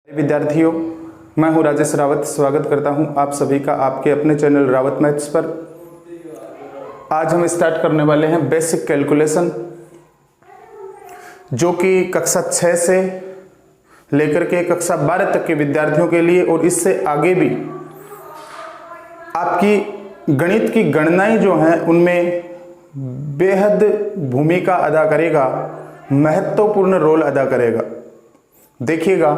विद्यार्थियों, मैं हूं राजेश रावत। स्वागत करता हूं आप सभी का आपके अपने चैनल रावत मैथ्स पर। आज हम स्टार्ट करने वाले हैं बेसिक कैलकुलेशन, जो कि कक्षा 6 से लेकर के कक्षा 12 तक के विद्यार्थियों के लिए और इससे आगे भी आपकी गणित की गणनाएं जो हैं उनमें बेहद भूमिका अदा करेगा, महत्वपूर्ण रोल अदा करेगा। देखिएगा,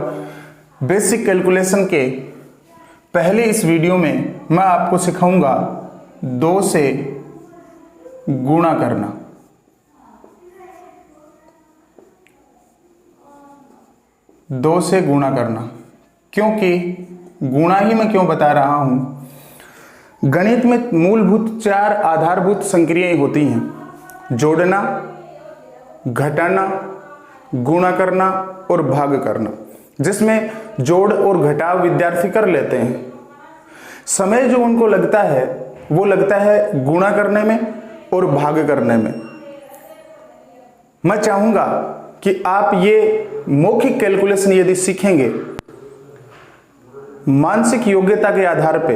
बेसिक कैलकुलेशन के पहले इस वीडियो में मैं आपको सिखाऊंगा 2 से गुणा करना। दो से गुणा करना, क्योंकि गुणा ही मैं क्यों बता रहा हूं, गणित में मूलभूत 4 आधारभूत संक्रियाएं होती हैं: जोड़ना, घटाना, गुणा करना और भाग करना, जिसमें जोड़ और घटाव विद्यार्थी कर लेते हैं। समय जो उनको लगता है वो लगता है गुणा करने में और भाग करने में। मैं चाहूंगा कि आप ये मौखिक कैलकुलेशन यदि सीखेंगे, मानसिक योग्यता के आधार पे,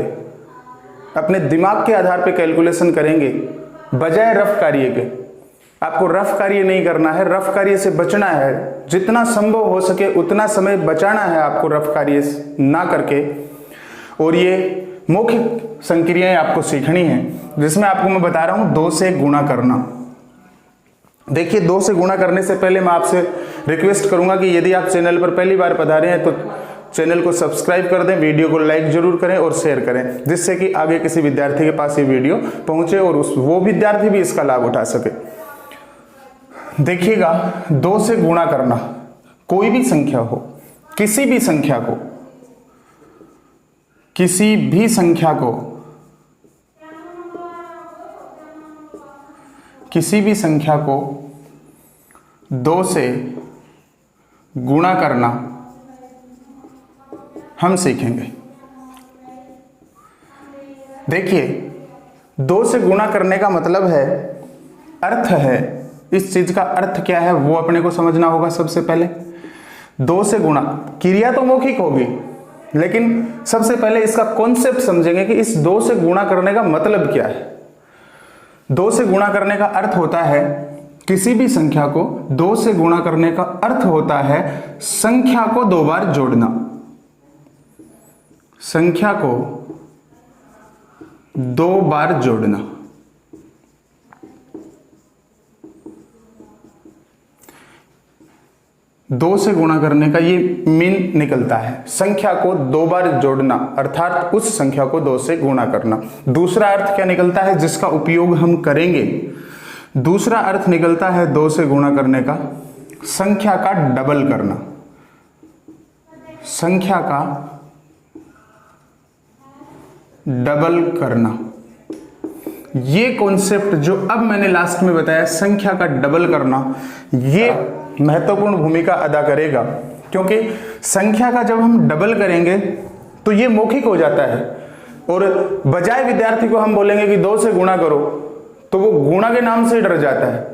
अपने दिमाग के आधार पे कैलकुलेशन करेंगे, बजाय रफ कार्य के। आपको रफ कार्य नहीं करना है, रफ कार्य से बचना है। जितना संभव हो सके उतना समय बचाना है आपको रफ कार्य ना करके, और ये मौखिक संक्रियाएं आपको सीखनी है, जिसमें आपको मैं बता रहा हूं 2 से गुणा करना। देखिए, 2 से गुणा करने से पहले मैं आपसे रिक्वेस्ट करूंगा कि यदि आप चैनल पर पहली बार पधारे हैं तो चैनल को सब्सक्राइब कर दें, वीडियो को लाइक जरूर करें और शेयर करें, जिससे कि आगे किसी विद्यार्थी के पास ये वीडियो पहुंचे और वो विद्यार्थी भी इसका लाभ उठा सके। देखिएगा, 2 से गुणा करना, कोई भी संख्या हो, किसी भी संख्या को 2 से गुणा करना हम सीखेंगे। देखिए, 2 से गुणा करने का मतलब है, अर्थ है, इस चीज का अर्थ क्या है वो अपने को समझना होगा। सबसे पहले 2 से गुणा, क्रिया तो मौखिक होगी, लेकिन सबसे पहले इसका कॉन्सेप्ट समझेंगे कि इस 2 से गुणा करने का मतलब क्या है। 2 से गुणा करने का अर्थ होता है, किसी भी संख्या को 2 से गुणा करने का अर्थ होता है संख्या को 2 बार जोड़ना। संख्या को 2 बार जोड़ना। दो से गुणा करने का ये मीन निकलता है, संख्या को 2 बार जोड़ना, अर्थात उस संख्या को 2 से गुणा करना। दूसरा अर्थ क्या निकलता है जिसका उपयोग हम करेंगे? दूसरा अर्थ निकलता है 2 से गुणा करने का, संख्या का डबल करना। संख्या का डबल करना, ये कॉन्सेप्ट जो अब मैंने लास्ट में बताया, संख्या का डबल करना, ये महत्वपूर्ण भूमिका अदा करेगा, क्योंकि संख्या का जब हम डबल करेंगे तो ये मौखिक हो जाता है, और बजाय विद्यार्थी को हम बोलेंगे कि 2 से गुणा करो, तो वो गुणा के नाम से डर जाता है।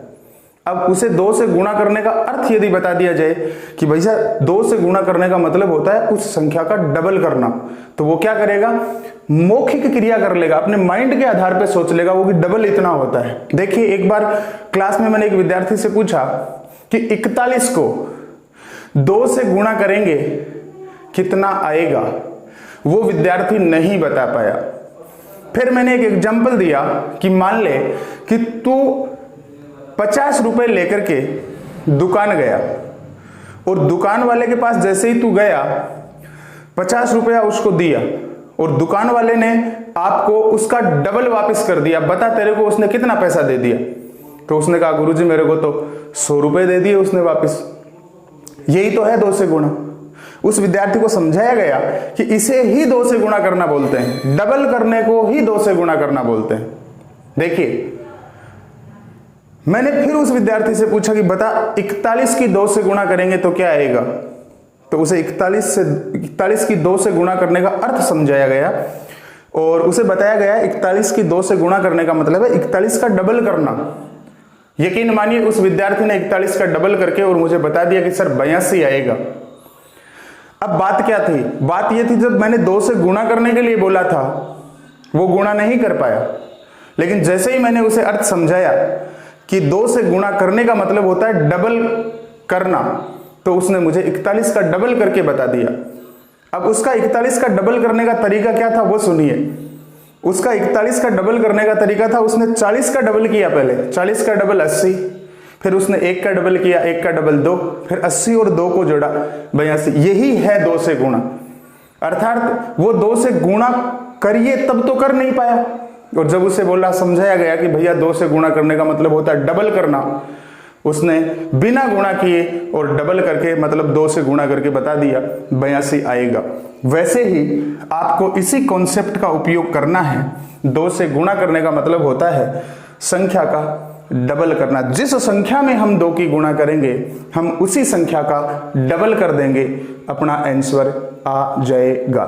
अब उसे 2 से गुणा करने का अर्थ यदि बता दिया जाए कि भैया 2 से गुणा करने का मतलब होता है उस संख्या का डबल करना, तो वो क्या करेगा? मौखिक क्रिया कर लेगा, अपने माइंड के आधार पर सोच लेगा वो कि डबल इतना होता है। देखिए, एक बार क्लास में मैंने एक विद्यार्थी से पूछा कि 41 को 2 से गुणा करेंगे कितना आएगा, वो विद्यार्थी नहीं बता पाया। फिर मैंने एक एग्जाम्पल दिया कि मान ले कि तू 50 रुपए लेकर के दुकान गया, और दुकान वाले के पास जैसे ही तू गया 50 रुपया उसको दिया, और दुकान वाले ने आपको उसका डबल वापस कर दिया। बता तेरे को उसने कितना पैसा दे दिया? तो उसने कहा, गुरुजी मेरे को तो 100 रुपए दे दिए उसने वापस। यही तो है 2 से गुणा। उस विद्यार्थी को समझाया गया कि इसे ही 2 से गुणा करना बोलते हैं, डबल करने को ही 2 से गुणा करना बोलते हैं। देखिए, मैंने फिर उस विद्यार्थी से पूछा कि बता 41 की 2 से गुणा करेंगे तो क्या आएगा? तो उसे 41 की 2 से गुणा करने का अर्थ समझाया गया, और उसे बताया गया 41 की 2 से गुणा करने का मतलब है 41 का डबल करना। यकीन मानिए, उस विद्यार्थी ने 41 का डबल करके और मुझे बता दिया कि सर 82 आएगा। अब बात क्या थी, बात ये थी जब मैंने 2 से गुणा करने के लिए बोला था वो गुणा नहीं कर पाया, लेकिन जैसे ही मैंने उसे अर्थ समझाया कि 2 से गुणा करने का मतलब होता है डबल करना, तो उसने मुझे 41 का डबल करके बता दिया। अब उसका 41 का डबल करने का तरीका क्या था वो सुनिए। उसका 41 का डबल करने का तरीका था, उसने 40 का डबल किया पहले, 40 का डबल 80, फिर उसने 1 का डबल किया, 1 का डबल 2, फिर 80 और 2 को जोड़ा 82। यही है 2 से गुणा। अर्थात वो 2 से गुणा करिए तब तो कर नहीं पाया, और जब उसे बोला, समझाया गया कि भैया 2 से गुणा करने का मतलब होता है डबल करना, उसने बिना गुणा किए और डबल करके मतलब 2 से गुणा करके बता दिया 82 आएगा। वैसे ही आपको इसी कॉन्सेप्ट का उपयोग करना है। 2 से गुणा करने का मतलब होता है संख्या का डबल करना। जिस संख्या में हम 2 की गुणा करेंगे हम उसी संख्या का डबल कर देंगे, अपना आंसर आ जाएगा।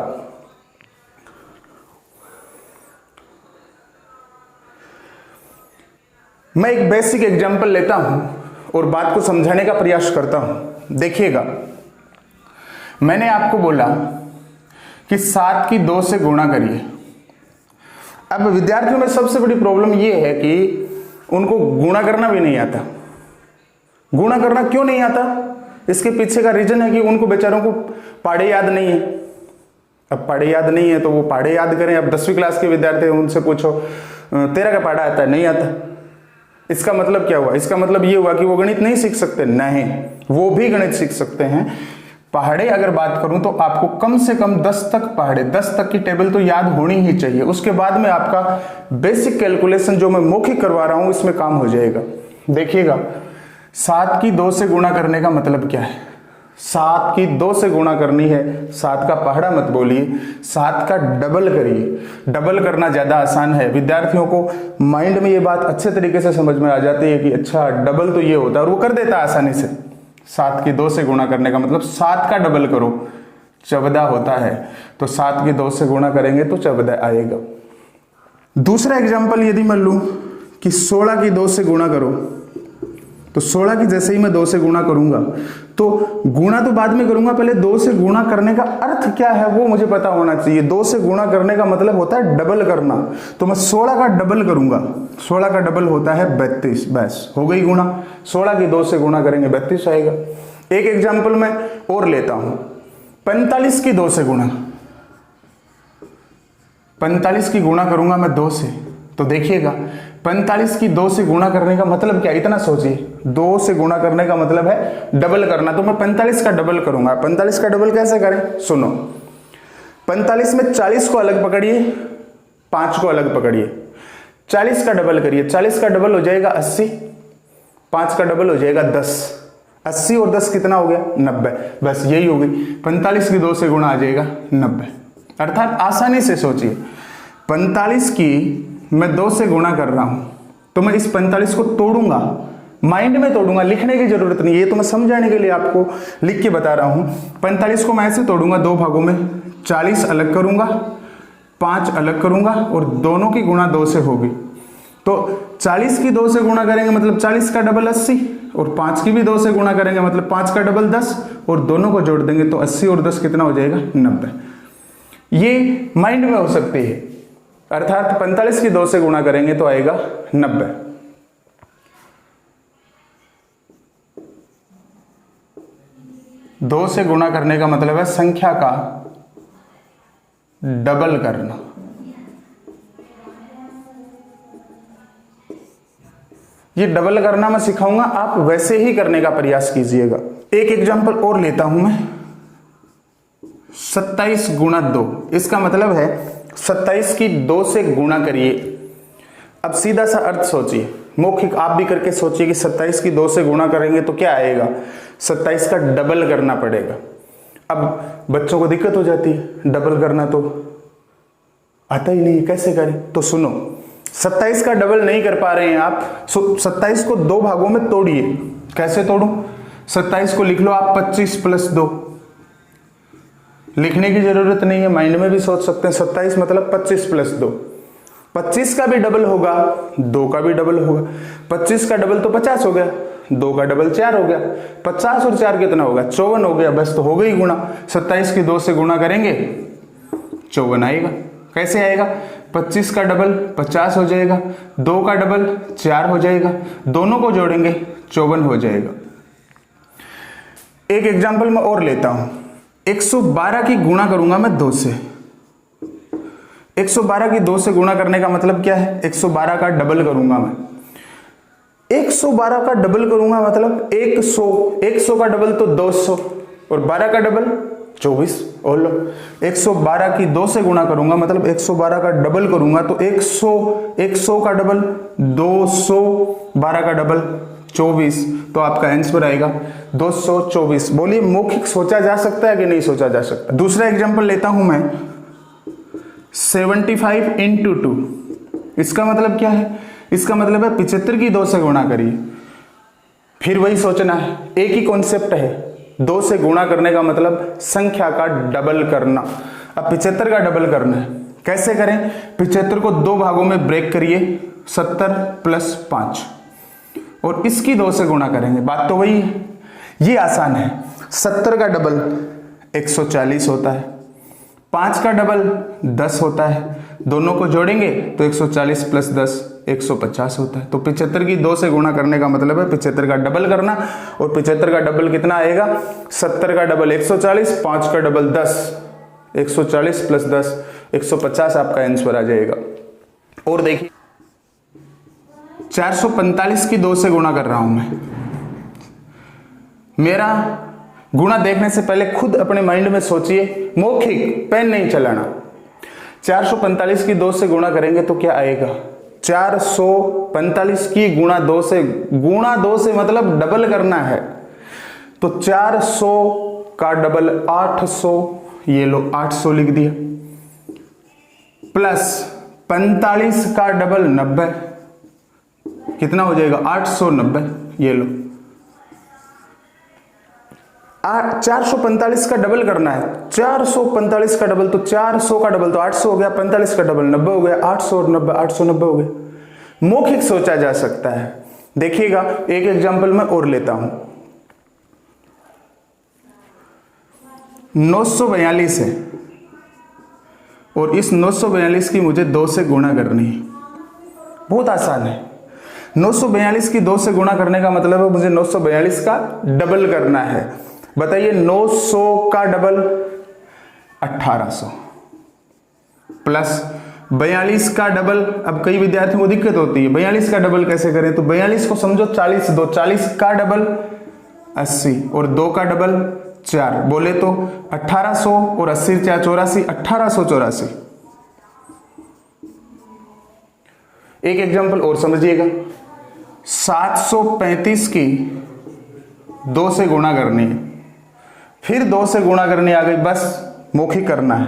मैं एक बेसिक एग्जांपल लेता हूं और बात को समझाने का प्रयास करता हूं। देखिएगा, मैंने आपको बोला कि 7 की 2 से गुणा करिए। अब विद्यार्थियों में सबसे बड़ी प्रॉब्लम यह है कि उनको गुणा करना भी नहीं आता। गुणा करना क्यों नहीं आता? इसके पीछे का रीजन है कि उनको बेचारों को पहाड़े याद नहीं है। अब पहाड़े याद नहीं है तो वो पहाड़े याद करें। अब 10वीं क्लास के विद्यार्थी उनसे पूछो तेरा का पहाड़ा आता है? नहीं आता। इसका मतलब क्या हुआ? इसका मतलब ये हुआ कि वो गणित नहीं सीख सकते? नहीं, वो भी गणित सीख सकते हैं। पहाड़े अगर बात करूं तो आपको कम से कम 10 तक पहाड़े, 10 तक की टेबल तो याद होनी ही चाहिए। उसके बाद में आपका बेसिक कैलकुलेशन जो मैं मौखिक करवा रहा हूं इसमें काम हो जाएगा। देखिएगा, 7 की 2 से गुणा करने का मतलब क्या है? 7 की 2 से गुणा करनी है। 7 का पहाड़ा मत बोलिए, 7 का डबल करिए। डबल करना ज्यादा आसान है। विद्यार्थियों को माइंड में ये बात अच्छे तरीके से समझ में आ जाती है कि अच्छा डबल तो ये होता है, और वो कर देता है आसानी से। 7 की 2 से गुणा करने का मतलब 7 का डबल करो, 14 होता है। तो 7 की 2 से गुणा करेंगे तो 14 आएगा। दूसरा एग्जाम्पल यदि मैं लूं कि 16 की 2 से गुणा करो, तो 16 की जैसे ही मैं 2 से गुणा करूंगा, तो गुणा तो बाद में करूंगा, पहले 2 से गुणा करने का अर्थ क्या है वो मुझे पता होना चाहिए। 2 से गुणा करने का मतलब होता है डबल करना। तो मैं 16 का डबल करूंगा। 16 का डबल होता है 32। बस हो गई गुणा। 16 की 2 से गुणा करेंगे 32 आएगा। एक एग्जाम्पल मैं और लेता हूं, 45 की 2 से गुणा। 45 की गुणा करूंगा मैं 2 से, तो देखिएगा 45 की 2 से गुणा करने का मतलब क्या? इतना सोचिए, 2 से गुणा करने का मतलब है डबल करना। तो मैं 45 का डबल करूंगा। 45 का डबल कैसे करें? सुनो, 45 में 40 को अलग पकड़िए, 5 को अलग पकड़िए, 40 का डबल करिए। 40 का डबल हो जाएगा 80, 5 का डबल हो जाएगा 10। 80 और 10 कितना हो गया? 90। बस यही हो गई। 45 की 2 से गुणा आ जाएगा 90। अर्थात आसानी से सोचिए, 45 की मैं 2 से गुणा कर रहा हूं, तो मैं इस 45 को तोड़ूंगा, माइंड में तोड़ूंगा, लिखने की जरूरत नहीं है। ये तो मैं समझाने के लिए आपको लिख के बता रहा हूं। 45 को मैं ऐसे तोड़ूंगा 2 भागों में, 40 अलग करूंगा, 5 अलग करूंगा, और दोनों की गुणा 2 से होगी। तो 40 की 2 से गुणा करेंगे मतलब 40 का डबल 80, और 5 की भी 2 से गुणा करेंगे मतलब 5 का डबल 10, और दोनों को जोड़ देंगे तो 80 और 10 कितना हो जाएगा? 90। ये माइंड में हो सकती है। अर्थात 45 की 2 से गुणा करेंगे तो आएगा 90। दो से गुणा करने का मतलब है संख्या का डबल करना। ये डबल करना मैं सिखाऊंगा, आप वैसे ही करने का प्रयास कीजिएगा। एक एग्जांपल और लेता हूं मैं, 27 गुणा 2। इसका मतलब है 27 की 2 से गुणा करिए। अब सीधा सा अर्थ सोचिए, मौखिक आप भी करके सोचिए कि 27 की 2 से गुणा करेंगे तो क्या आएगा? 27 का डबल करना पड़ेगा। अब बच्चों को दिक्कत हो जाती है, डबल करना तो आता ही नहीं, कैसे करें? तो सुनो, 27 का डबल नहीं कर पा रहे हैं आप, 27 को 2 भागों में तोड़िए। कैसे तोड़ूं? 27 को लिख लो आप 25 प्लस 2। लिखने की जरूरत नहीं है, माइंड में भी सोच सकते हैं। 27 मतलब 25 प्लस 2। 25 का भी डबल होगा, 2 का भी डबल होगा। 25 का डबल तो 50 हो गया, 2 का डबल 4 हो गया। 50 और 4 कितना होगा? 54 हो गया। बस तो हो गई गुणा। 27 की 2 से गुणा करेंगे 54 आएगा। कैसे आएगा? 25 का डबल 50 हो जाएगा, 2 का डबल 4 हो जाएगा, दोनों को जोड़ेंगे 54 हो जाएगा। एक एग्जाम्पल मैं और लेता हूं। 112 की गुणा करूंगा मैं 2 से। 112 की 2 से गुणा करने का मतलब क्या है? 112 का डबल करूंगा मैं। 112 का डबल करूंगा मतलब 100 का डबल तो 200 और 12 का डबल 24। और लो 112 की 2 से गुणा करूंगा मतलब 112 का डबल करूंगा तो 100 का डबल 200, 12 का डबल 24। तो आपका आंसर आएगा 224। बोलिए मौखिक सोचा जा सकता है कि नहीं सोचा जा सकता? दूसरा एग्जांपल लेता हूं मैं। 75 इंटू 2, इसका मतलब क्या है? इसका मतलब है 75 की 2 से गुणा करिए। फिर वही सोचना है, एक ही कॉन्सेप्ट है। 2 से गुणा करने का मतलब संख्या का डबल करना। अब 75 का डबल करना है, कैसे करें? 75 को 2 भागों में ब्रेक करिए, 70 प्लस 5 और इसकी 2 से गुणा करेंगे। बात तो वही है, ये आसान है। 70 का डबल 140 होता है, 5 का डबल 10 होता है, दोनों को जोड़ेंगे तो 140 प्लस 10 150 होता है। तो 75 की 2 से गुणा करने का मतलब है 75 का डबल करना। और 75 का डबल कितना आएगा? 70 का डबल 140, 5 का डबल 10, 140 प्लस 10 150 आपका आंसर आ जाएगा। और देखिए 445 की 2 से गुणा कर रहा हूं मैं। मेरा गुणा देखने से पहले खुद अपने माइंड में सोचिए, मौखिक, पेन नहीं चलाना। 445 की 2 से गुणा करेंगे तो क्या आएगा? 445 की गुणा 2 से मतलब डबल करना है। तो 400 का डबल 800, ये लो 800 लिख दिया, प्लस 45 का डबल 90, कितना हो जाएगा? 890, ये लो। 445 का डबल करना है, 445 का डबल तो 400 का डबल तो 800 हो गया, 45 का डबल 90 हो गया, 800 और 90 890 हो गया। मौखिक सोचा जा सकता है। देखिएगा एक एग्जांपल मैं और लेता हूं। 942 है और इस 942 की मुझे 2 से गुणा करनी है। बहुत आसान है। 942 की 2 से गुणा करने का मतलब है मुझे 942 का डबल करना है। बताइए 900 का डबल 1800 प्लस 42 का डबल। अब कई विद्यार्थियों को दिक्कत होती है 42 का डबल कैसे करें? तो 42 को समझो 40 दो, 40 का डबल 80 और 2 का डबल 4, बोले तो 1800 और 80 4 84, 1884। एक एग्जांपल और समझिएगा। 735 की 2 से गुणा करनी है, फिर 2 से गुणा करनी आ गई। बस मौखिक करना है,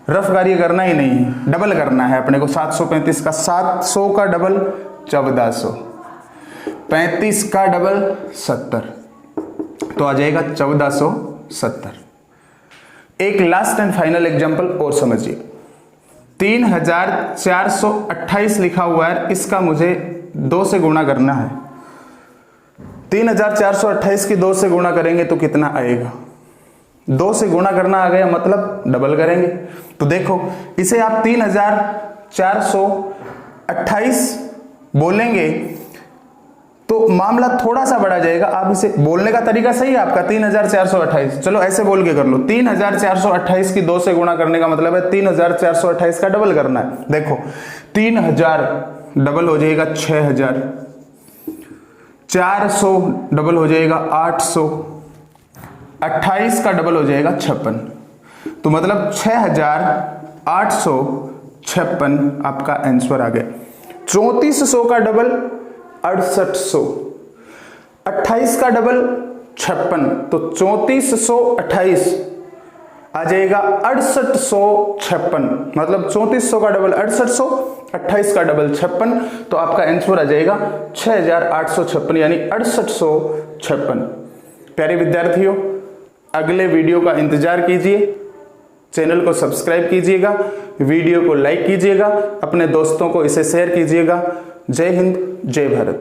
रफ कार्य करना ही नहीं है, डबल करना है अपने को। 735 का 700 का डबल 1400, 35 का डबल 70, तो आ जाएगा 1470। एक लास्ट एंड फाइनल एग्जांपल और समझिए। 3428 लिखा हुआ है, इसका मुझे 2 से गुणा करना है। 3428 की 2 से गुणा करेंगे तो कितना आएगा? 2 से गुणा करना आ गया मतलब डबल करेंगे। तो देखो इसे आप 3428 बोलेंगे तो मामला थोड़ा सा बढ़ा जाएगा। आप इसे बोलने का तरीका सही है आपका 3428, चलो ऐसे बोल के कर लो। 3428 की 2 से गुणा करने का मतलब है 3428 का डबल करना है। देखो 3000 डबल हो जाएगा 6000, 400 डबल हो जाएगा 800, 28 का डबल हो जाएगा 56। तो मतलब 6856 आपका आंसर आ गया। 3400 का डबल 6800, 28 का डबल 56, तो 3428 आ जाएगा 6856। मतलब 3400 का डबल 6800, 28 का डबल 56, तो आपका आंसर आ जाएगा 6856 यानी 6856। प्यारे विद्यार्थियों, अगले वीडियो का इंतजार कीजिए, चैनल को सब्सक्राइब कीजिएगा, वीडियो को लाइक कीजिएगा, अपने दोस्तों को इसे शेयर कीजिएगा। जय हिंद, जय भारत।